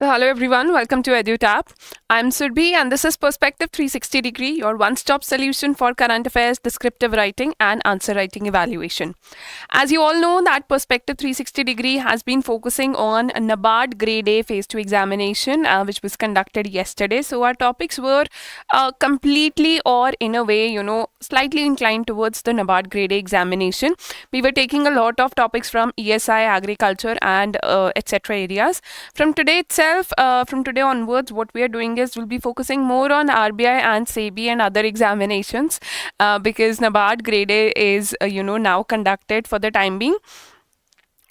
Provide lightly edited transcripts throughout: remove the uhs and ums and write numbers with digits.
Hello everyone, welcome to EduTap. I'm Surbhi and this is Perspective 360 Degree, your one-stop solution for current affairs, descriptive writing and answer writing evaluation. As you all know that Perspective 360 Degree has been focusing on a NABARD Grade A Phase 2 examination which was conducted yesterday. So our topics were completely or in a way, slightly inclined towards the NABARD Grade A examination. We were taking a lot of topics from ESI, agriculture and etc. areas. From today itself, from today onwards, what we are doing is we'll be focusing more on RBI and SEBI and other examinations because NABARD Grade A is, now conducted for the time being.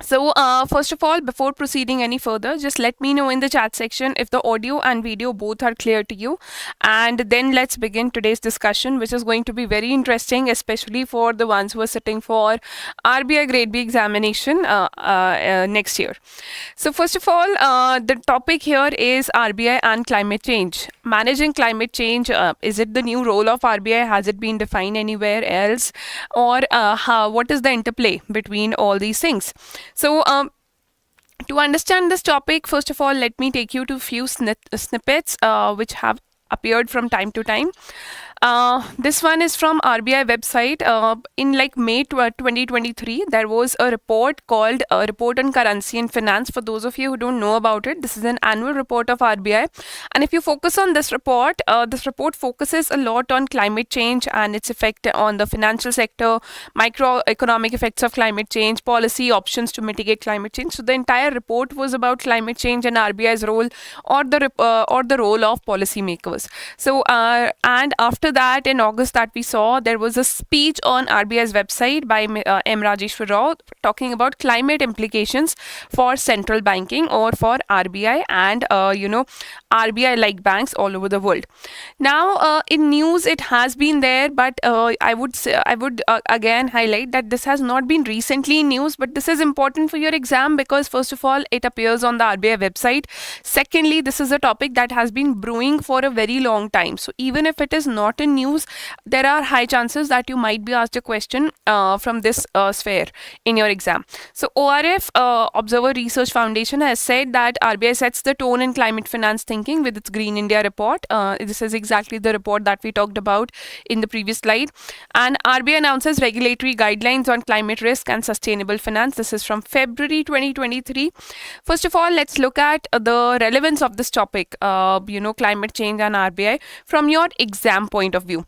So first of all, before proceeding any further, just let me know in the chat section if the audio and video both are clear to you. And then let's begin today's discussion, which is going to be very interesting, especially for the ones who are sitting for RBI Grade B examination next year. So first of all, the topic here is RBI and climate change. Managing climate change, is it the new role of RBI? Has it been defined anywhere else? Or what is the interplay between all these things? So, to understand this topic, first of all, let me take you to a few snippets which have appeared from time to time. This one is from RBI website. In May 2023, there was a report called Report on Currency and Finance. For those of you who don't know about it, this is an annual report of RBI. And if you focus on this report focuses a lot on climate change and its effect on the financial sector, microeconomic effects of climate change, policy options to mitigate climate change. So the entire report was about climate change and RBI's role or the role of policymakers. So and after that, in August that we saw, there was a speech on RBI's website by M. Rajeshwar Rao talking about climate implications for central banking or for RBI and RBI-like banks all over the world. Now, in news, it has been there, but I would again highlight that this has not been recently in news, but this is important for your exam because first of all, it appears on the RBI website. Secondly, this is a topic that has been brewing for a very long time. So even if it is not in news, there are high chances that you might be asked a question from this sphere in your exam. So ORF, Observer Research Foundation, has said that RBI sets the tone in climate finance thinking with its Green India report. This is exactly the report that we talked about in the previous slide. And RBI announces regulatory guidelines on climate risk and sustainable finance. This is from February 2023. First of all, let's look at the relevance of this topic, climate change and RBI from your exam point of view.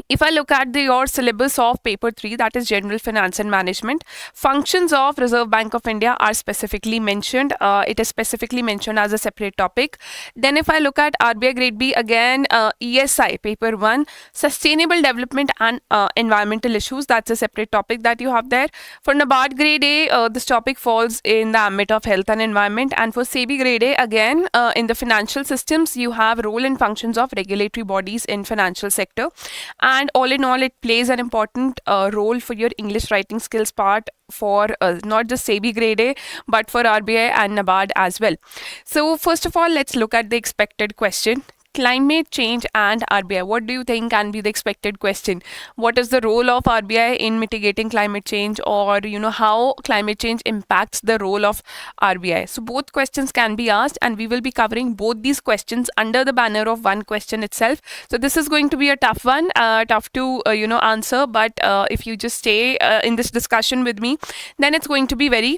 If I look at your syllabus of paper 3, that is general finance and management, functions of Reserve Bank of India are specifically mentioned. It is specifically mentioned as a separate topic. Then if I look at RBI Grade B, again, ESI paper 1, sustainable development and environmental issues, that's a separate topic that you have there. For NABARD Grade A, this topic falls in the ambit of health and environment. And for SEBI Grade A, again, in the financial systems, you have role and functions of regulatory bodies in financial sector. And all in all, it plays an important role for your English writing skills part for not just SEBI Grade A, but for RBI and NABARD as well. So first of all, let's look at the expected question. Climate change and RBI. What do you think can be the expected question? What is the role of RBI in mitigating climate change, or how climate change impacts the role of RBI? So both questions can be asked, and we will be covering both these questions under the banner of one question itself. So this is going to be a tough one, tough to answer. But if you just stay in this discussion with me, then it's going to be very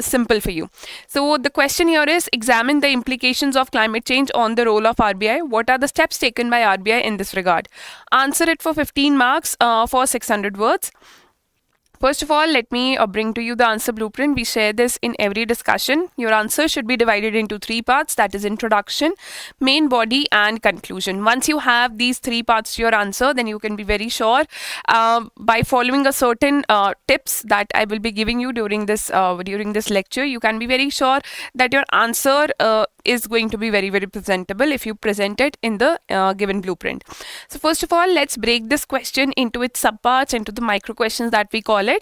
simple for you. So the question here is, examine the implications of climate change on the role of RBI. What are the steps taken by RBI in this regard? Answer it for 15 marks for 600 words. First of all, let me bring to you the answer blueprint. We share this in every discussion. Your answer should be divided into 3 parts, that is introduction, main body and conclusion. Once you have these 3 parts to your answer, then you can be very sure by following a certain tips that I will be giving you during this lecture, you can be very sure that your answer is going to be very, very presentable if you present it in the given blueprint. So first of all, let's break this question into its subparts, into the micro questions that we call it,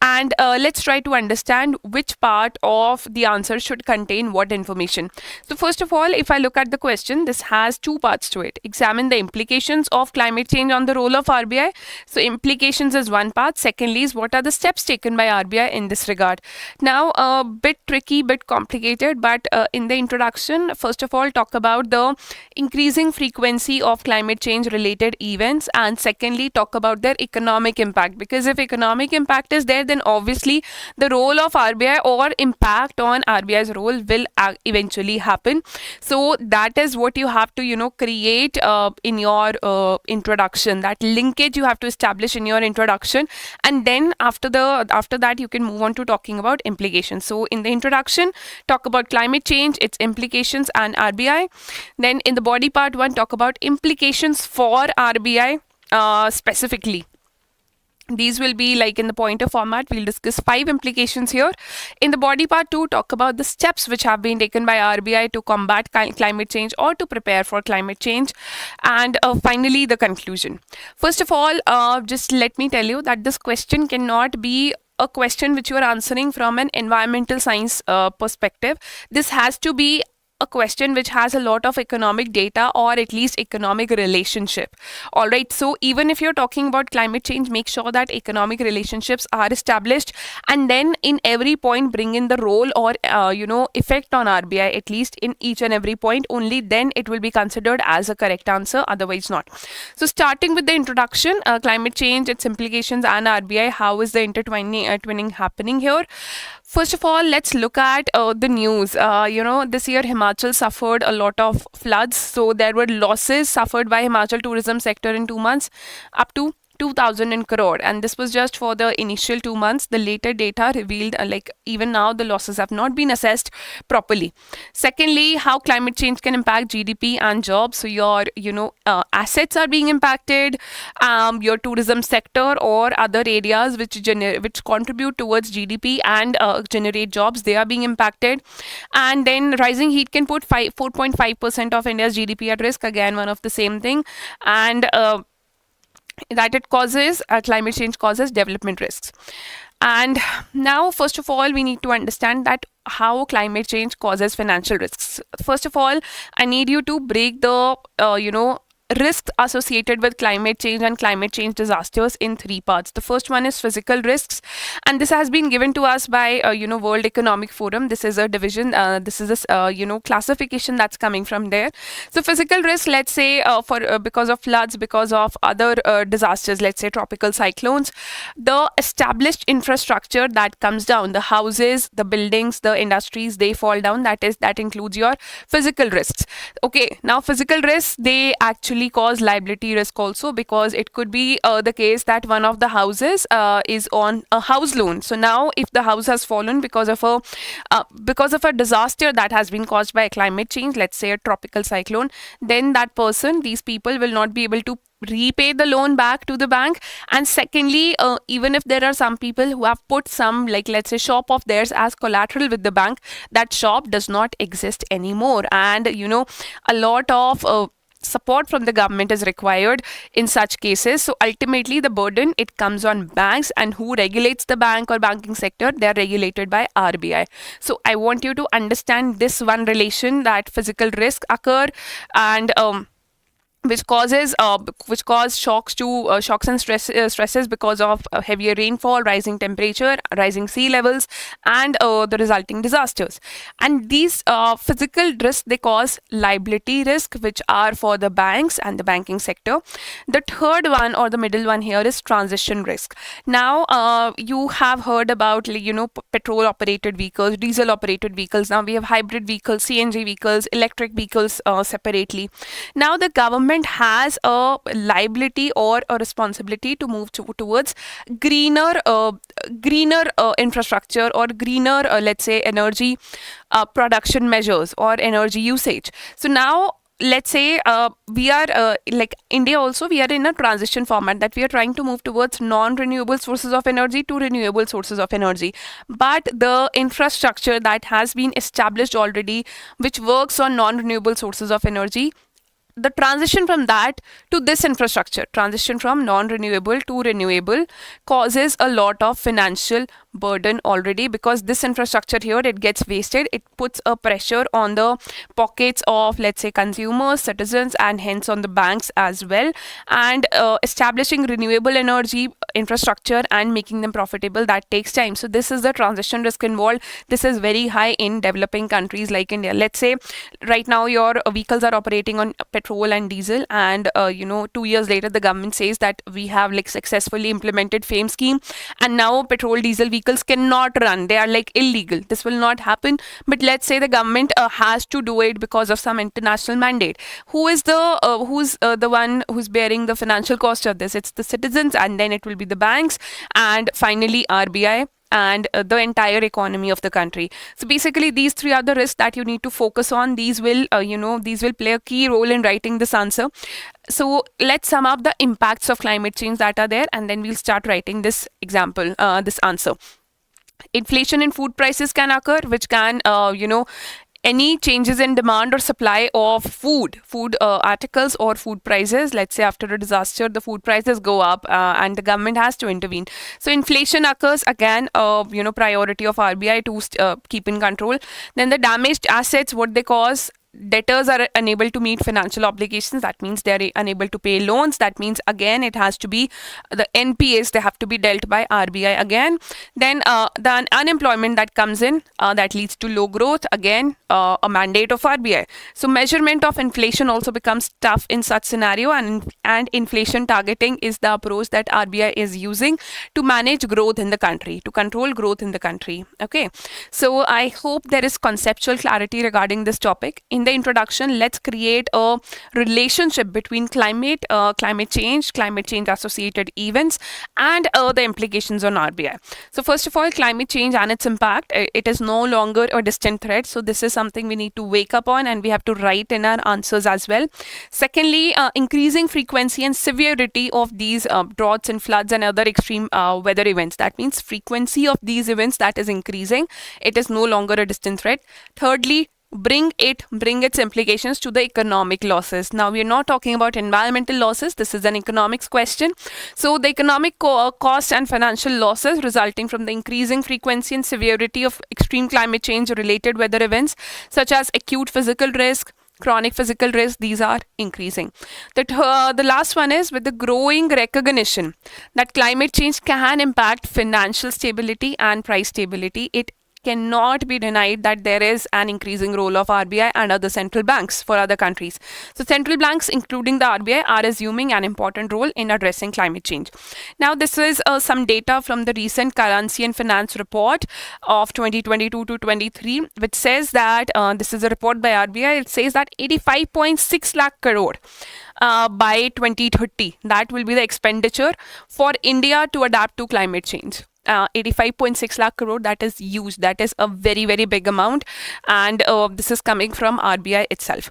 and let's try to understand which part of the answer should contain what information. So first of all, if I look at the question, this has 2 parts to it. Examine the implications of climate change on the role of RBI. So implications is one part. Secondly is, what are the steps taken by RBI in this regard? Now, a bit tricky, bit complicated, but in the introduction introduction, first of all, talk about the increasing frequency of climate change related events, and secondly, talk about their economic impact. Because if economic impact is there, then obviously the role of RBI or impact on RBI's role will eventually happen. So that is what you have to, create in your introduction. That linkage you have to establish in your introduction, and then after that you can move on to talking about implications. So in the introduction, talk about climate change, its implications, and RBI. Then in the body part 1, talk about implications for RBI specifically. These will be like in the pointer format. We'll discuss 5 implications here. In the body part 2, talk about the steps which have been taken by RBI to combat climate change or to prepare for climate change. And finally, the conclusion. First of all, just let me tell you that this question cannot be a question which you are answering from an environmental science perspective. This has to be a question which has a lot of economic data or at least economic relationship. All right. So even if you're talking about climate change, make sure that economic relationships are established, and then in every point bring in the role or effect on RBI, at least in each and every point. Only then it will be considered as a correct answer, otherwise not. So starting with the introduction, climate change, its implications, and RBI, how is the intertwining happening here? First of all, let's look at the news. This year Himachal suffered a lot of floods. So there were losses suffered by Himachal tourism sector in 2 months, up to 2,000 crore, and this was just for the initial 2 months. The later data revealed even now the losses have not been assessed properly. Secondly, how climate change can impact GDP and jobs. So your assets are being impacted, your tourism sector or other areas which contribute towards GDP and generate jobs, they are being impacted. And then rising heat can put 4.5% of India's GDP at risk, again one of the same thing. And that it causes climate change causes development risks. And now, first of all, we need to understand that how climate change causes financial risks. First of all, I need you to break the risks associated with climate change and climate change disasters in 3 parts. The first one is physical risks, and this has been given to us by World Economic Forum. This is a division, this is a classification that's coming from there. So physical risks, let's say because of floods, because of other disasters, let's say tropical cyclones, the established infrastructure that comes down, the houses, the buildings, the industries, they fall down. That includes your physical risks. Okay, now physical risks, they actually cause liability risk also, because it could be the case that one of the houses is on a house loan. So now if the house has fallen because of a disaster that has been caused by climate change, let's say a tropical cyclone, then these people will not be able to repay the loan back to the bank. And secondly, even if there are some people who have put some, let's say, shop of theirs as collateral with the bank, that shop does not exist anymore, and a lot of support from the government is required in such cases. So ultimately the burden, it comes on banks, and who regulates the bank or banking sector? They are regulated by RBI. So I want you to understand this one relation, that physical risk occur and which cause shocks and stresses because of heavier rainfall, rising temperature, rising sea levels, and the resulting disasters. And these physical risks, they cause liability risk, which are for the banks and the banking sector. The third one, or the middle one here, is transition risk. Now you have heard about petrol operated vehicles, diesel operated vehicles. Now we have hybrid vehicles, CNG vehicles, electric vehicles separately. Now the government has a liability or a responsibility to move towards greener infrastructure or greener, let's say, energy production measures or energy usage. So now let's say we are like India also, we are in a transition format, that we are trying to move towards non-renewable sources of energy to renewable sources of energy. But the infrastructure that has been established already, which works on non-renewable sources of energy, the transition from that to this infrastructure, transition from non-renewable to renewable, causes a lot of financial burden already, because this infrastructure here, it gets wasted. It puts a pressure on the pockets of, let's say, consumers, citizens, and hence on the banks as well. And establishing renewable energy infrastructure and making them profitable, that takes time. So this is the transition risk involved. This is very high in developing countries like India. Let's say right now your vehicles are operating on petrol and diesel, and 2 years later the government says that we have like successfully implemented FAME scheme, and now petrol diesel vehicles cannot run. They are like illegal. This will not happen. But let's say the government has to do it because of some international mandate. Who's the one who's bearing the financial cost of this? It's the citizens, and then it will be the banks, and finally RBI, and the entire economy of the country. So basically these three are the risks that you need to focus on. These will play a key role in writing this answer. So let's sum up the impacts of climate change that are there, and then we'll start writing this example, this answer. Inflation in food prices can occur, which can any changes in demand or supply of food articles or food prices. Let's say after a disaster the food prices go up, and the government has to intervene. So inflation occurs, again priority of RBI to keep in control. Then the damaged assets, what they cause, debtors are unable to meet financial obligations. That means they are unable to pay loans. That means again it has to be the NPAs, they have to be dealt by RBI again. Then the unemployment that comes in, that leads to low growth, again a mandate of RBI. So measurement of inflation also becomes tough in such scenario, and inflation targeting is the approach that RBI is using to manage growth in the country, to control growth in the country. Okay, so I hope there is conceptual clarity regarding this topic. In the introduction, let's create a relationship between climate change associated events, and the implications on RBI. So first of all, climate change and its impact, it is no longer a distant threat. So this is something we need to wake up on, and we have to write in our answers as well. Secondly, increasing frequency and severity of these droughts and floods and other extreme weather events. That means frequency of these events, that is increasing. It is no longer a distant threat. Thirdly, bring its implications to the economic losses. Now we are not talking about environmental losses. This is an economics question. So the economic cost and financial losses resulting from the increasing frequency and severity of extreme climate change related weather events, such as acute physical risk, chronic physical risk, these are increasing. The last one is, with the growing recognition that climate change can impact financial stability and price stability, it cannot be denied that there is an increasing role of RBI and other central banks for other countries. So central banks, including the RBI, are assuming an important role in addressing climate change. Now this is some data from the recent Currency and Finance report of 2022 to 23, which says that this is a report by RBI. It says that 85.6 lakh crore by 2030, that will be the expenditure for India to adapt to climate change. 85.6 lakh crore, that is huge. That is a very, very big amount, and this is coming from RBI itself.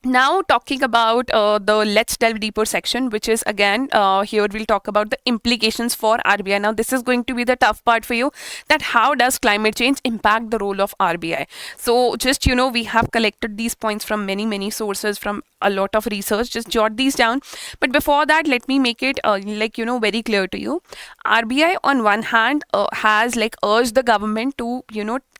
Now talking about the let's delve deeper section, which is again here we'll talk about the implications for RBI. Now this is going to be the tough part for you, that how does climate change impact the role of RBI. So just we have collected these points from many sources, from a lot of research. Just jot these down. But before that, let me make it very clear to you. RBI on one hand has urged the government to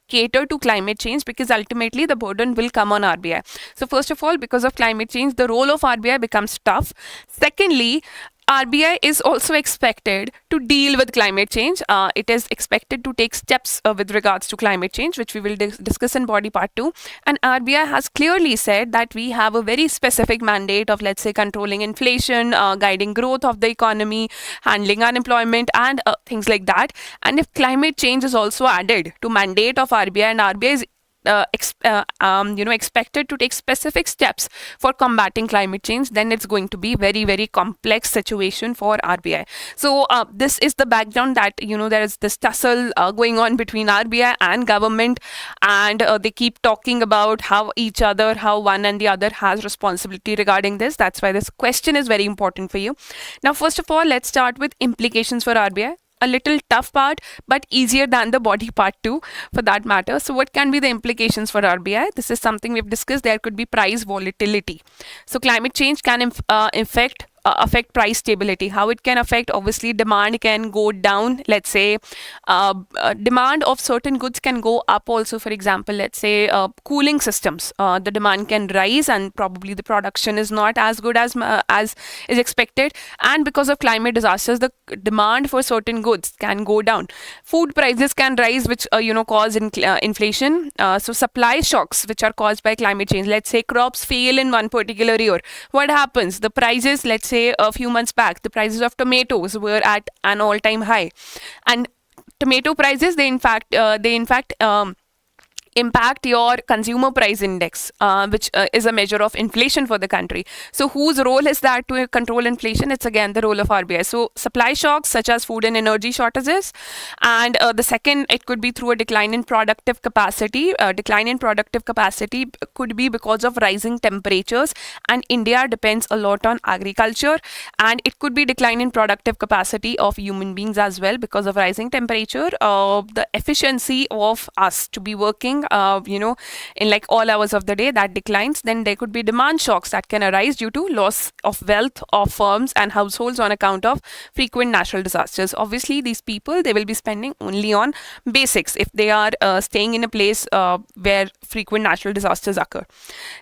cater to climate change, because ultimately the burden will come on RBI. So first of all, because of climate change, the role of RBI becomes tough. Secondly, RBI is also expected to deal with climate change. It is expected to take steps with regards to climate change, which we will discuss in body part 2. And RBI has clearly said that we have a very specific mandate of, let's say, controlling inflation, guiding growth of the economy, handling unemployment, and things like that. And if climate change is also added to mandate of RBI, and RBI is expected to take specific steps for combating climate change, then it's going to be very, very complex situation for RBI. So this is the background, that there is this tussle going on between RBI and government, and they keep talking about how one and the other has responsibility regarding this. That's why this question is very important for you. Now first of all, let's start with implications for RBI. A little tough part, but easier than the body part 2 for that matter. So what can be the implications for RBI? This is something we've discussed. There could be price volatility. So climate change can affect affect price stability? How it can affect, obviously, demand can go down. Let's say demand of certain goods can go up also. For example, let's say cooling systems, the demand can rise and probably the production is not as good as is expected, and because of climate disasters the demand for certain goods can go down. Food prices can rise, which cause inflation. So supply shocks which are caused by climate change, let's say crops fail in one particular year, what happens? The prices, let's say a few months back, the prices of tomatoes were at an all-time high, and tomato prices, they in fact impact your consumer price index, which is a measure of inflation for the country. So whose role is that to control inflation? It's again the role of RBI. So supply shocks such as food and energy shortages, and the second, it could be through a decline in productive capacity. Decline in productive capacity could be because of rising temperatures, and India depends a lot on agriculture, and it could be decline in productive capacity of human beings as well because of rising temperature. The efficiency of us to be working in like all hours of the day, that declines. Then there could be demand shocks that can arise due to loss of wealth of firms and households on account of frequent natural disasters. Obviously, these people, they will be spending only on basics if they are staying in a place where frequent natural disasters occur.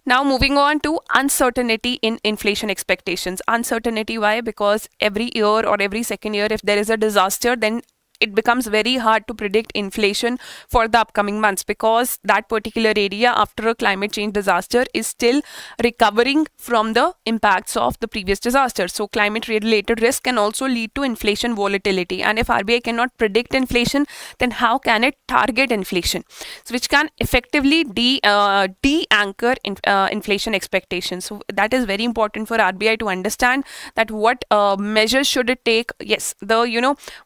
Now moving on to uncertainty in inflation expectations. Uncertainty, why? Because every year or every second year, if there is a disaster, then it becomes very hard to predict inflation for the upcoming months, because that particular area after a climate change disaster is still recovering from the impacts of the previous disaster. So climate related risk can also lead to inflation volatility, and if RBI cannot predict inflation, then how can it target inflation, so which can effectively de-anchor inflation expectations. So that is very important for RBI to understand that what measures should it take. Yes,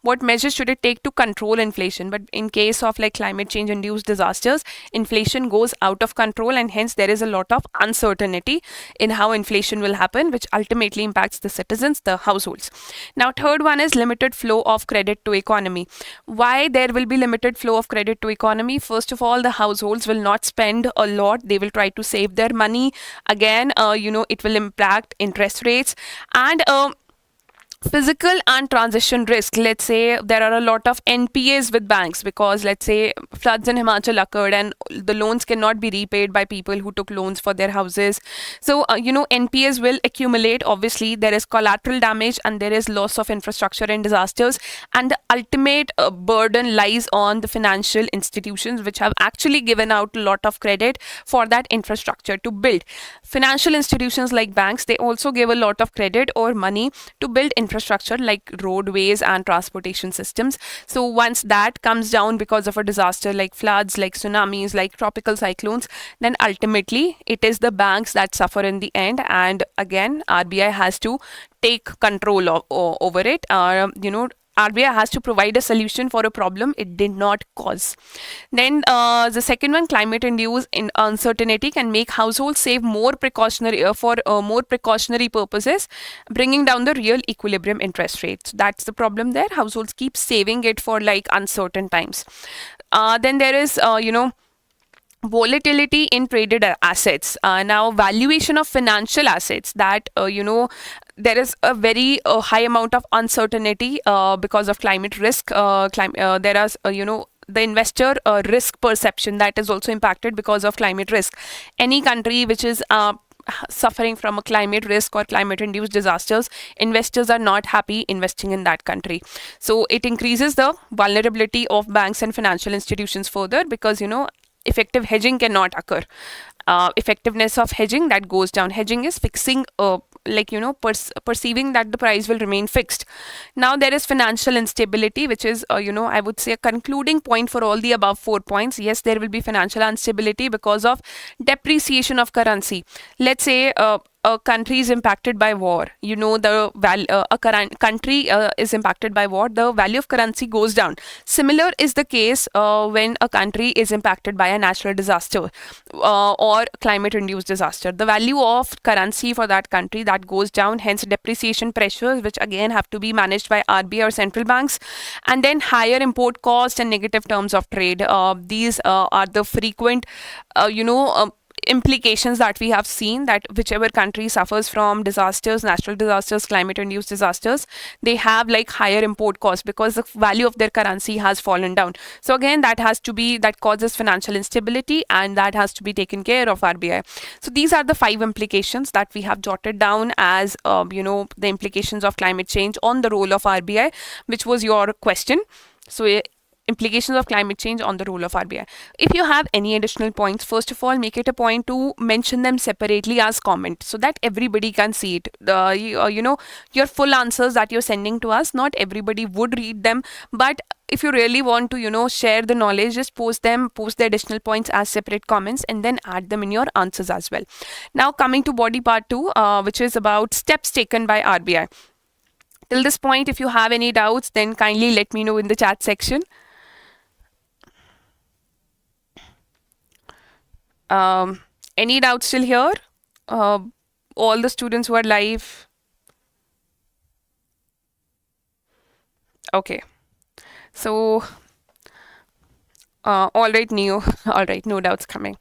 what measures should it take to control inflation, but in case of like climate change induced disasters, inflation goes out of control, and hence there is a lot of uncertainty in how inflation will happen, which ultimately impacts the citizens, the households. Now third one is limited flow of credit to economy. Why there will be limited flow of credit to economy? First of all, the households will not spend a lot, they will try to save their money. Again, it will impact interest rates, and physical and transition risk. Let's say there are a lot of NPAs with banks because let's say floods in Himachal occurred and the loans cannot be repaid by people who took loans for their houses. So, NPAs will accumulate. Obviously, there is collateral damage and there is loss of infrastructure in disasters. And the ultimate burden lies on the financial institutions which have actually given out a lot of credit for that infrastructure to build. Financial institutions like banks, they also give a lot of credit or money to build infrastructure like roadways and transportation systems. So once that comes down because of a disaster like floods, like tsunamis, like tropical cyclones, then ultimately it is the banks that suffer in the end. And again, RBI has to take control over it. RBI has to provide a solution for a problem it did not cause. Then the second one, climate-induced uncertainty can make households save more precautionary purposes, bringing down the real equilibrium interest rates. That's the problem there. Households keep saving it for like uncertain times. Then there is, volatility in traded assets. Now, valuation of financial assets, that there is a very high amount of uncertainty because of climate risk. There is the investor risk perception that is also impacted because of climate risk. Any country which is suffering from a climate risk or climate induced disasters, investors are not happy investing in that country. So it increases the vulnerability of banks and financial institutions further because effective hedging cannot occur. Effectiveness of hedging, that goes down. Hedging is fixing, perceiving that the price will remain fixed. Now there is financial instability, which is, I would say a concluding point for all the above 4 points. Yes, there will be financial instability because of depreciation of currency. Let's say a country is impacted by war. Country is impacted by war, the value of currency goes down. Similar is the case when a country is impacted by a natural disaster or climate-induced disaster. The value of currency for that country, that goes down, hence depreciation pressures, which again have to be managed by RBI or central banks. And then higher import cost and negative terms of trade. These are the frequent, implications that we have seen, that whichever country suffers from disasters, natural disasters, climate induced disasters, they have like higher import costs because the value of their currency has fallen down. So again, that causes financial instability, and that has to be taken care of RBI. So these are the 5 implications that we have jotted down as the implications of climate change on the role of RBI, which was your question. So implications of climate change on the role of RBI. If you have any additional points, first of all, make it a point to mention them separately as comment so that everybody can see it. Your full answers that you're sending to us, not everybody would read them, but if you really want to, share the knowledge, just post the additional points as separate comments and then add them in your answers as well. Now coming to body part 2, which is about steps taken by RBI. Till this point, if you have any doubts, then kindly let me know in the chat section. Any doubts still here? All the students who are live. Okay. So, all right, Neo. All right, no doubts coming.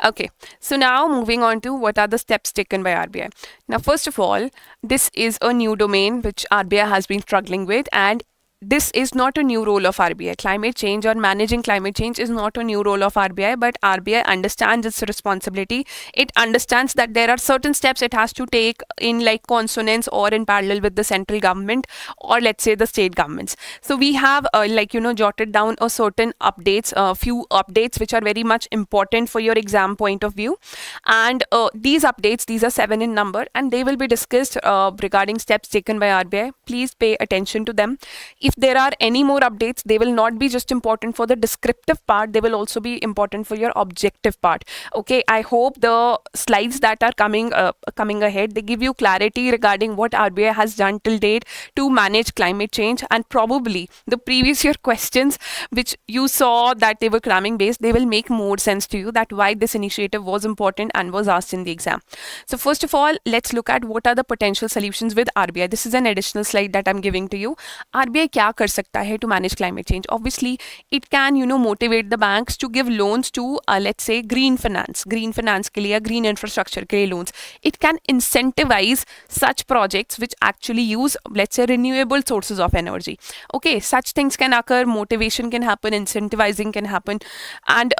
Okay. So now moving on to what are the steps taken by RBI. Now, first of all, this is a new domain which RBI has been struggling with, and this is not a new role of RBI. Climate change or managing climate change is not a new role of RBI, but RBI understands its responsibility. It understands that there are certain steps it has to take in like consonance or in parallel with the central government, or let's say the state governments. So we have jotted down a certain updates, a few updates which are very much important for your exam point of view. And these updates, these are 7 in number, and they will be discussed regarding steps taken by RBI. Please pay attention to them. If there are any more updates, they will not be just important for the descriptive part, they will also be important for your objective part. Okay, I hope the slides that are coming ahead, they give you clarity regarding what RBI has done till date to manage climate change, and probably the previous year questions which you saw that they were cramming based, they will make more sense to you that why this initiative was important and was asked in the exam. So first of all, let's look at what are the potential solutions with RBI. This is an additional slide that I'm giving to you. RBI क्या कर सकता है to manage climate change? Obviously, it can motivate the banks to give loans to let's say green finance के लिए, green infrastructure के लिए loans. It can incentivize such projects which actually use, let's say, renewable sources of energy. Okay, such things can occur, motivation can happen, incentivizing can happen, and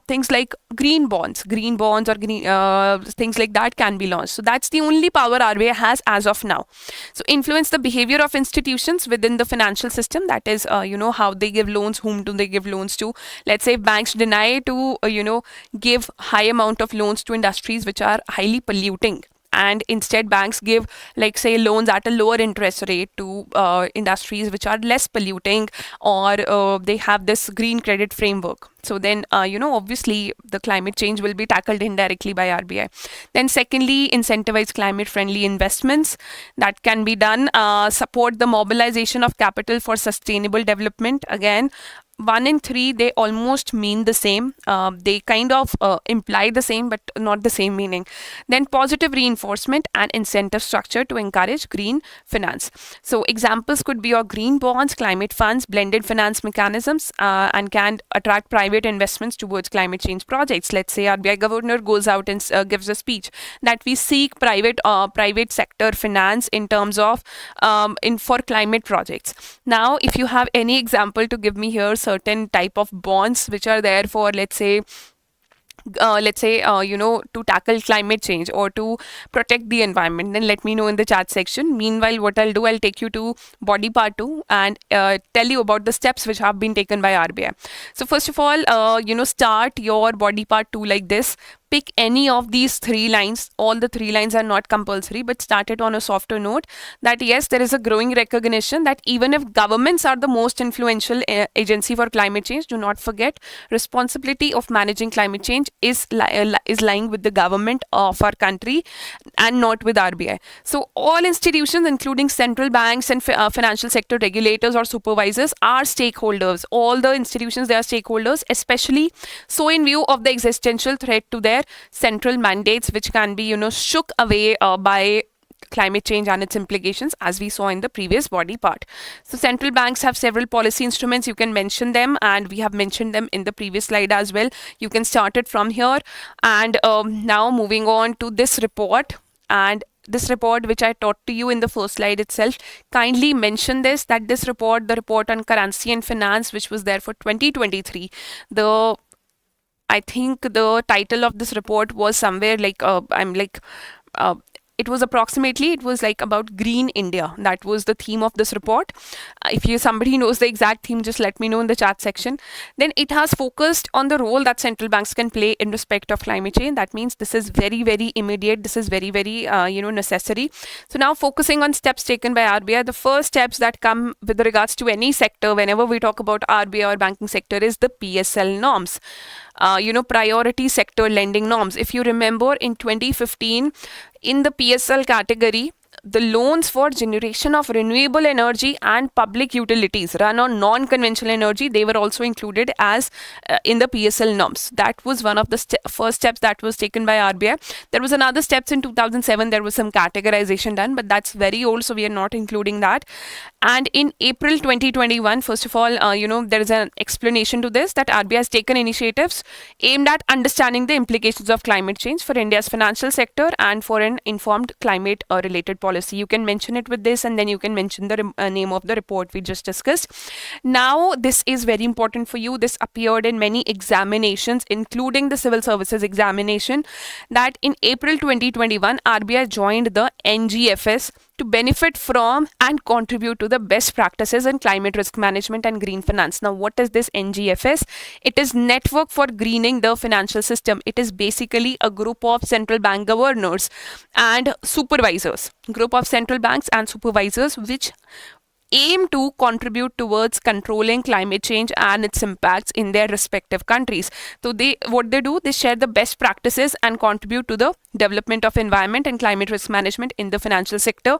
things like green bonds or green things like that can be launched. So that's the only power RBI has as of now. So influence the behavior of institutions within the financial system, that is how they give loans, whom do they give loans to. Let's say banks deny to give high amount of loans to industries which are highly polluting, and instead banks give, like say, loans at a lower interest rate to industries which are less polluting, or they have this green credit framework. So then obviously the climate change will be tackled indirectly by RBI. Then secondly, incentivize climate friendly investments. That can be done. Support the mobilization of capital for sustainable development. Again, 1 and 3, they almost mean the same. They kind of imply the same, but not the same meaning. Then positive reinforcement and incentive structure to encourage green finance. So examples could be your green bonds, climate funds, blended finance mechanisms, and can attract private investments towards climate change projects. Let's say RBI governor goes out and gives a speech that we seek private sector finance in terms of for climate projects. Now, if you have any example to give me here, certain type of bonds which are there for, let's say, to tackle climate change or to protect the environment, then let me know in the chat section. Meanwhile, what I'll do, I'll take you to body part 2 and tell you about the steps which have been taken by RBI. So first of all, start your body part 2 like this. Pick any of these 3 lines. All the 3 lines are not compulsory, but start it on a softer note that yes, there is a growing recognition that even if governments are the most influential agency for climate change, do not forget responsibility of managing climate change is lying with the government of our country and not with RBI. So all institutions, including central banks and financial sector regulators or supervisors, are stakeholders. All the institutions, they are stakeholders, especially so in view of the existential threat to their central mandates, which can be shook away by climate change and its implications, as we saw in the previous body part. So central banks have several policy instruments. You can mention them, and we have mentioned them in the previous slide as well. You can start it from here. And now moving on to this report. And this report, which I taught to you in the first slide itself, kindly mention this, that this report, the report on currency and finance, which was there for 2023, I think the title of this report was somewhere like, it was like about Green India. That was the theme of this report. If somebody knows the exact theme, just let me know in the chat section. Then it has focused on the role that central banks can play in respect of climate change. That means this is very, very immediate. This is very, very, necessary. So now focusing on steps taken by RBI, the first steps that come with regards to any sector, whenever we talk about RBI or banking sector, is the PSL norms. Priority sector lending norms. If you remember, in 2015, in the PSL category, the loans for generation of renewable energy and public utilities run on non-conventional energy, they were also included as in the PSL norms. That was one of the first steps that was taken by RBI. There was another steps in 2007. There was some categorization done, but that's very old, so we are not including that. And in April 2021, first of all, there is an explanation to this, that RBI has taken initiatives aimed at understanding the implications of climate change for India's financial sector and for an informed climate-related policy. You can mention it with this, and then you can mention the name of the report we just discussed. Now, this is very important for you. This appeared in many examinations, including the civil services examination, that in April 2021, RBI joined the NGFS to benefit from and contribute to the best practices in climate risk management and green finance. Now, what is this NGFS? It is Network for Greening the Financial System. It is basically a group of central bank governors and supervisors, group of central banks and supervisors, which aim to contribute towards controlling climate change and its impacts in their respective countries. So they share the best practices and contribute to the development of environment and climate risk management in the financial sector.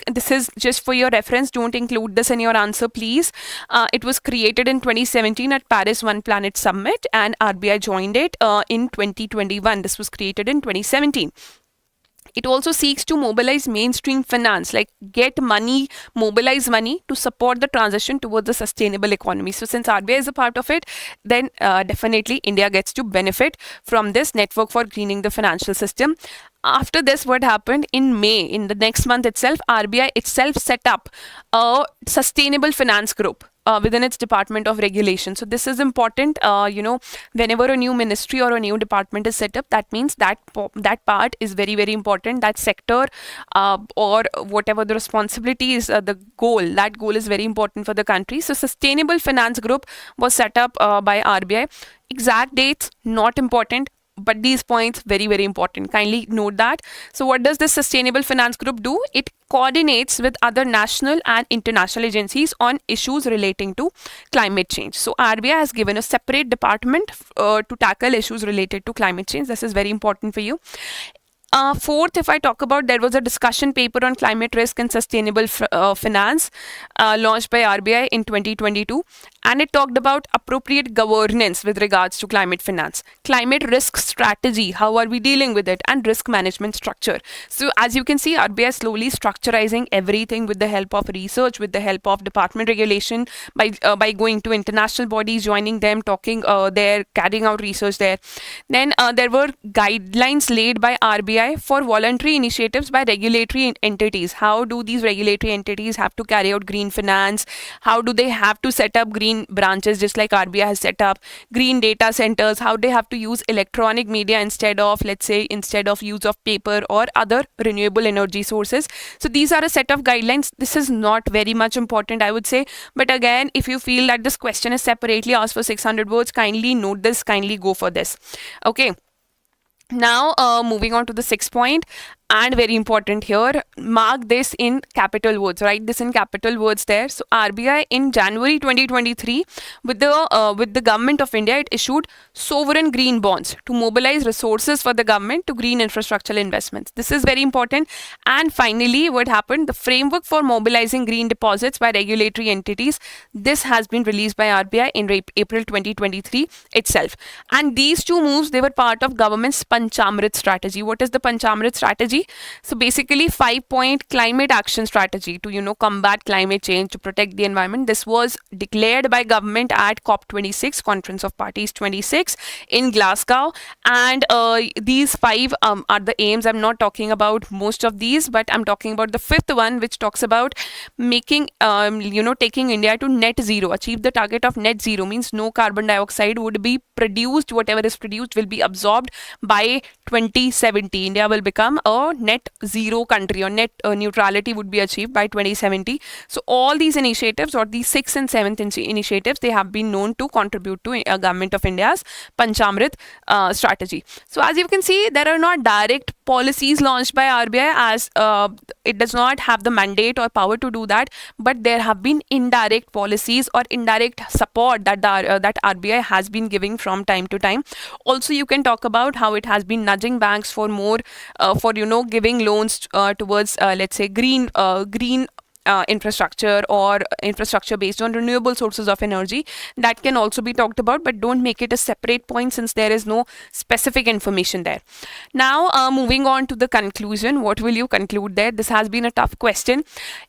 This is just for your reference. Don't include this in your answer, please. It was created in 2017 at Paris One Planet Summit, and RBI joined it in 2021. This was created in 2017. It also seeks to mobilize mainstream finance, like mobilize money to support the transition towards a sustainable economy. So since RBI is a part of it, then definitely India gets to benefit from this Network for Greening the Financial System. After this, what happened in May, in the next month itself, RBI itself set up a sustainable finance group within its Department of Regulation. So this is important. Whenever a new ministry or a new department is set up, that means that part is very, very important. That sector or whatever the responsibility is, that goal is very important for the country. So Sustainable Finance Group was set up by RBI. Exact dates, not important, but these points very, very important. Kindly note that. So what does this Sustainable Finance Group do? It coordinates with other national and international agencies on issues relating to climate change. So RBI has given a separate department to tackle issues related to climate change. This is very important for you. Fourth, if I talk about, there was a discussion paper on climate risk and sustainable finance launched by RBI in 2022, and it talked about appropriate governance with regards to climate finance, climate risk strategy, how are we dealing with it, and risk management structure. So as you can see, RBI is slowly structurizing everything with the help of research, with the help of department regulation, by going to international bodies, joining them, talking there, carrying out research there. Then there were guidelines laid by RBI for voluntary initiatives by regulatory entities. How do these regulatory entities have to carry out green finance? How do they have to set up green branches, just like RBI has set up green data centers? How they have to use electronic media instead of use of paper or other renewable energy sources. So these are a set of guidelines. This is not very much important, I would say. But again, if you feel that this question is separately asked for 600 words, kindly note this, kindly go for this. Okay. Now, moving on to the 6th point, and very important here, mark this in capital words, write this in capital words there. So RBI in January 2023, with the government of India, it issued sovereign green bonds to mobilize resources for the government to green infrastructural investments. This is very important. And finally, what happened? The framework for mobilizing green deposits by regulatory entities, this has been released by RBI in April 2023 itself. And these two moves, they were part of government's Panchamrit strategy. What is the Panchamrit strategy? strategy. So basically 5-point climate action strategy to, combat climate change, to protect the environment. This was declared by government at COP26, Conference of Parties 26 in Glasgow. And these 5 are the aims. I'm not talking about most of these, but I'm talking about the 5th one, which talks about making, taking India to net zero. Achieve the target of net zero means no carbon dioxide would be produced. Whatever is produced will be absorbed by 2070. India will become a net zero country, or net neutrality would be achieved by 2070. So all these initiatives, or these 6th and 7th initiatives, they have been known to contribute to Government of India's Panchamrit strategy. So as you can see, there are not direct policies launched by RBI, as it does not have the mandate or power to do that, but there have been indirect policies or indirect support that that RBI has been giving from time to time. Also, you can talk about how it has been nudging banks for more giving loans towards let's say green infrastructure, or infrastructure based on renewable sources of energy. That can also be talked about, but don't make it a separate point since there is no specific information there. Now, moving on to the conclusion, what will you conclude there? This has been a tough question.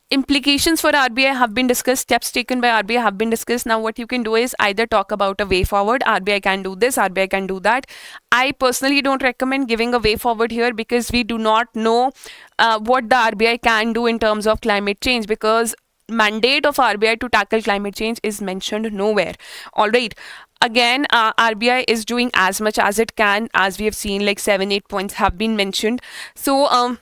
Implications for RBI have been discussed, steps taken by RBI have been discussed. Now what you can do is either talk about a way forward. RBI can do this, RBI can do that. I personally don't recommend giving a way forward here, because we do not know what the RBI can do in terms of climate change, because mandate of RBI to tackle climate change is mentioned nowhere. All right. Again, RBI is doing as much as it can, as we have seen, like 7-8 points have been mentioned. So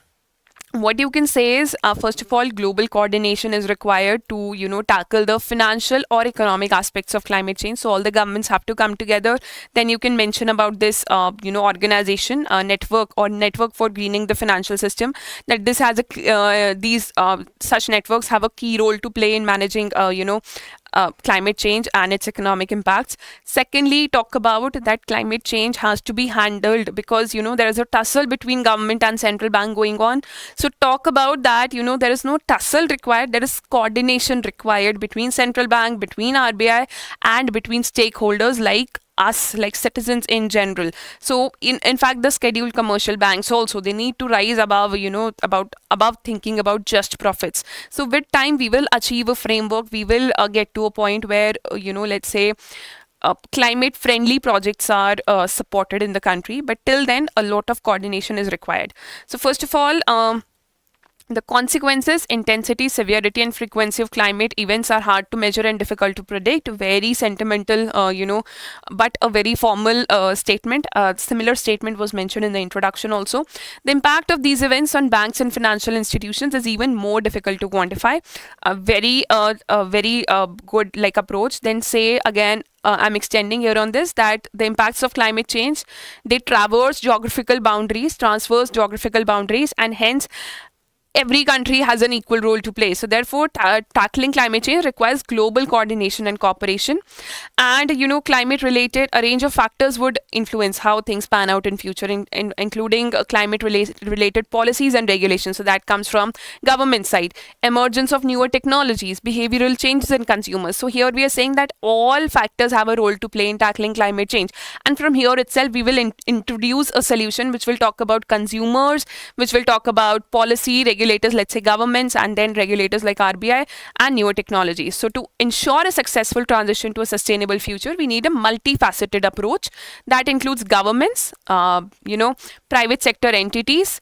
what you can say is, first of all, global coordination is required to, tackle the financial or economic aspects of climate change. So all the governments have to come together. Then you can mention about this, organization, network for greening the financial system. That this has such networks have a key role to play in managing, climate change and its economic impacts. Secondly, talk about that climate change has to be handled, because there is a tussle between government and central bank going on. So talk about that. There is no tussle required, there is coordination required between central bank, between RBI, and between stakeholders like us, like citizens in general. So in fact, the scheduled commercial banks also, they need to rise above, above thinking about just profits. So with time, we will achieve a framework. We will get to a point where let's say climate friendly projects are supported in the country, but till then a lot of coordination is required. So first of all, the consequences, intensity, severity, and frequency of climate events are hard to measure and difficult to predict. Very sentimental, but a very formal statement. Similar statement was mentioned in the introduction also. The impact of these events on banks and financial institutions is even more difficult to quantify. A very good approach. Then say again, I'm extending here on this, that the impacts of climate change, they transverse geographical boundaries, and hence every country has an equal role to play. So therefore, tackling climate change requires global coordination and cooperation. And, climate-related, a range of factors would influence how things pan out in future, including climate-related policies and regulations. So that comes from government side. Emergence of newer technologies, behavioral changes in consumers. So here we are saying that all factors have a role to play in tackling climate change. And from here itself, we will introduce a solution which will talk about consumers, which will talk about policy, regulators, let's say governments, and then regulators like RBI, and newer technologies. So to ensure a successful transition to a sustainable future, we need a multifaceted approach that includes governments, private sector entities.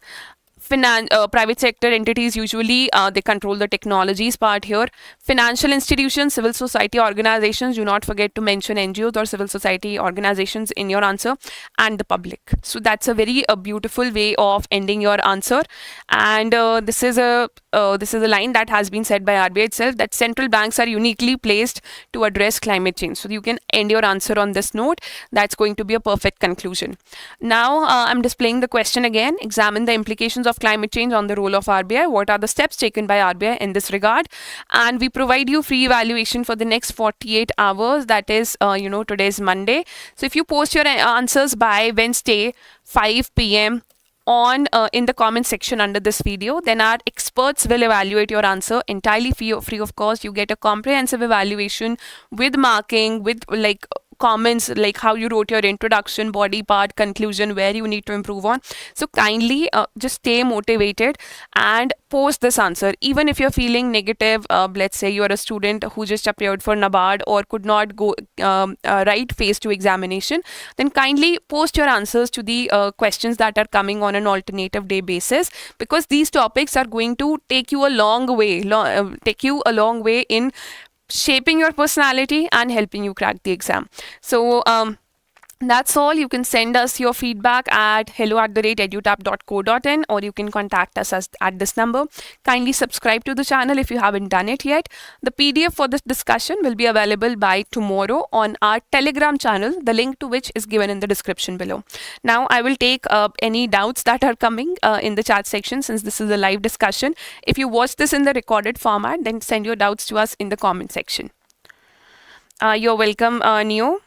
Private sector entities usually they control the technologies part here. Financial institutions, civil society organizations, do not forget to mention NGOs or civil society organizations in your answer, and the public. So that's a very beautiful way of ending your answer. And this is a line that has been said by RBI itself, that central banks are uniquely placed to address climate change. So you can end your answer on this note. That's going to be a perfect conclusion. Now I'm displaying the question again. Examine the implications of climate change on the role of RBI. What are the steps taken by RBI in this regard? And we provide you free evaluation for the next 48 hours. That is, today's Monday. So if you post your answers by Wednesday, 5 p.m. on in the comment section under this video, then our experts will evaluate your answer entirely free of cost. You get a comprehensive evaluation with marking, with comments like how you wrote your introduction, body part, conclusion, where you need to improve on. So kindly just stay motivated and post this answer. Even if you're feeling negative, let's say you're a student who just appeared for NABARD or could not go write phase 2 examination, then kindly post your answers to the questions that are coming on an alternative day basis, because these topics are going to take you a long way in shaping your personality and helping you crack the exam. So that's all. You can send us your feedback at hello@edutap.co.in, or you can contact us at this number. Kindly subscribe to the channel if you haven't done it yet. The PDF for this discussion will be available by tomorrow on our Telegram channel, the link to which is given in the description below. Now I will take any doubts that are coming in the chat section, since this is a live discussion. If you watch this in the recorded format, then send your doubts to us in the comment section. You're welcome, Neo.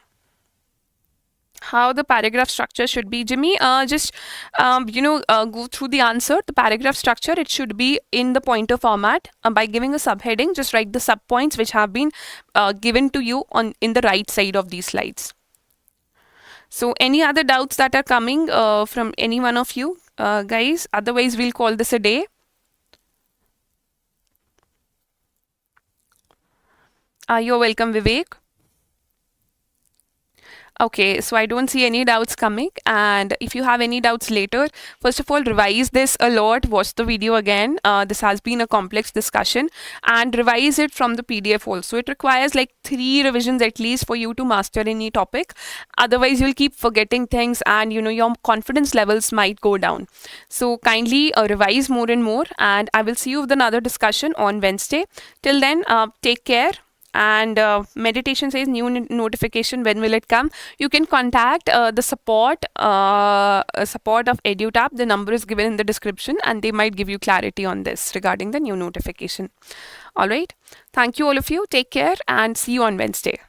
How the paragraph structure should be, Jimmy, just go through the answer. The paragraph structure, it should be in the pointer format. By giving a subheading, just write the subpoints which have been given to you in the right side of these slides. So any other doubts that are coming from any one of you guys? Otherwise we'll call this a day. You're welcome, Vivek. Okay, so I don't see any doubts coming, and if you have any doubts later, first of all, revise this a lot, watch the video again. This has been a complex discussion, and revise it from the PDF also. It requires like 3 revisions at least for you to master any topic. Otherwise, you'll keep forgetting things, and your confidence levels might go down. So kindly revise more and more, and I will see you with another discussion on Wednesday. Till then, take care. And meditation says new notification, when will it come? You can contact the support of EduTap. The number is given in the description, and they might give you clarity on this regarding the new notification. All right. Thank you all of you. Take care and see you on Wednesday.